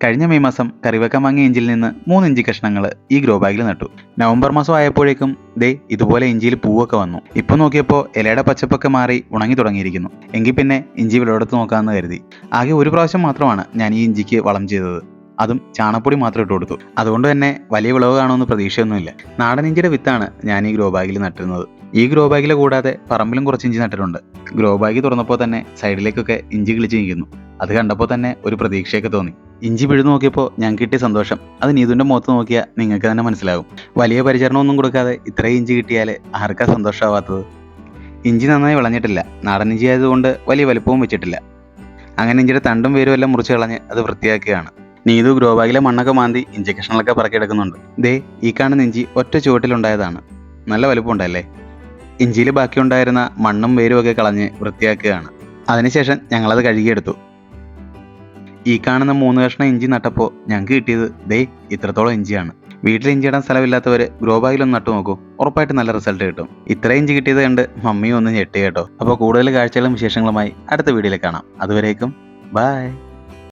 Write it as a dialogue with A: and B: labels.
A: കഴിഞ്ഞ മെയ് മാസം കറിവെക്കാൻ വാങ്ങിയ ഇഞ്ചിയിൽ നിന്ന് 3 ഇഞ്ചി കഷ്ണങ്ങൾ ഈ ഗ്രോ ബാഗിൽ നട്ടു. നവംബർ മാസം ആയപ്പോഴേക്കും ദേ ഇതുപോലെ ഇഞ്ചിയിൽ പൂവൊക്കെ വന്നു. ഇപ്പോൾ നോക്കിയപ്പോൾ ഇലയുടെ പച്ചപ്പൊക്കെ മാറി ഉണങ്ങി തുടങ്ങിയിരിക്കുന്നു. എങ്കിൽ പിന്നെ ഇഞ്ചി വിളവെടുത്ത് നോക്കാമെന്ന് കരുതി. ആകെ ഒരു പ്രാവശ്യം മാത്രമാണ് ഞാൻ ഈ ഇഞ്ചിക്ക് വളം ചെയ്തത്. അതും ചാണപ്പൊടി മാത്രം ഇട്ട് കൊടുത്തു. അതുകൊണ്ട് തന്നെ വലിയ വിളവ് കാണുമെന്ന് പ്രതീക്ഷയൊന്നുമില്ല. നാടൻ ഇഞ്ചിയുടെ വിത്താണ് ഞാൻ ഈ ഗ്രോ ബാഗിൽ നട്ടിരുന്നത്. ഈ ഗ്രോ ബാഗിൽ കൂടാതെ പറമ്പിലും കുറച്ച് ഇഞ്ചി നട്ടിട്ടുണ്ട്. ഗ്രോ ബാഗ് തുറന്നപ്പോൾ തന്നെ സൈഡിലേക്കൊക്കെ ഇഞ്ചി കിളിച്ച് നിൽക്കുന്നു. അത് കണ്ടപ്പോൾ തന്നെ ഒരു പ്രതീക്ഷയൊക്കെ തോന്നി. ഇഞ്ചി പിഴുതു നോക്കിയപ്പോൾ ഞാൻ കിട്ടിയ സന്തോഷം അത് നീതുവിൻ്റെ മുഖത്ത് നോക്കിയാൽ നിങ്ങൾക്ക് തന്നെ മനസ്സിലാകും. വലിയ പരിചരണമൊന്നും കൊടുക്കാതെ ഇത്രയും ഇഞ്ചി കിട്ടിയാൽ ആർക്കാ സന്തോഷമാവാത്തത്? ഇഞ്ചി നന്നായി വിളഞ്ഞിട്ടില്ല. നാടൻ ഇഞ്ചി ആയതുകൊണ്ട് വലിയ വലുപ്പവും വെച്ചിട്ടില്ല. അങ്ങനെ ഇഞ്ചിയുടെ തണ്ടും വേരും എല്ലാം മുറിച്ച് കളഞ്ഞ് അത് വൃത്തിയാക്കുകയാണ്. നീതു ഗ്രോ ബാഗിലെ മണ്ണൊക്കെ മാന്തി ഇഞ്ചി കഷ്ണങ്ങളൊക്കെ പറക്കിയെടുക്കുന്നുണ്ട്. ദേ ഈ കാണുന്ന ഇഞ്ചി ഒറ്റ ചുവട്ടിലുണ്ടായതാണ്. നല്ല വലുപ്പമുണ്ടല്ലേ? ഇഞ്ചിയിൽ ബാക്കിയുണ്ടായിരുന്ന മണ്ണും വേരും ഒക്കെ കളഞ്ഞ് വൃത്തിയാക്കുകയാണ്. അതിനുശേഷം ഞങ്ങളത് കഴുകിയെടുത്തു. ഈ കാണുന്ന 3 കഷ്ണം ഇഞ്ചി നട്ടപ്പോൾ ഞങ്ങൾക്ക് കിട്ടിയത് ദേ ഇത്രത്തോളം ഇഞ്ചിയാണ്. വീട്ടിൽ ഇഞ്ചിയിടാൻ സ്ഥലമില്ലാത്തവർ ഗ്രോ ബാഗിലൊന്ന് നട്ടു നോക്കൂ. ഉറപ്പായിട്ട് നല്ല റിസൾട്ട് കിട്ടും. ഇത്രയും ഇഞ്ചി കിട്ടിയത് കണ്ട് മമ്മിയും ഒന്ന് ഞെട്ടി കേട്ടോ. അപ്പോൾ കൂടുതൽ കാഴ്ചകളും വിശേഷങ്ങളുമായി അടുത്ത വീഡിയോയിൽ കാണാം. അതുവരേക്കും ബൈ.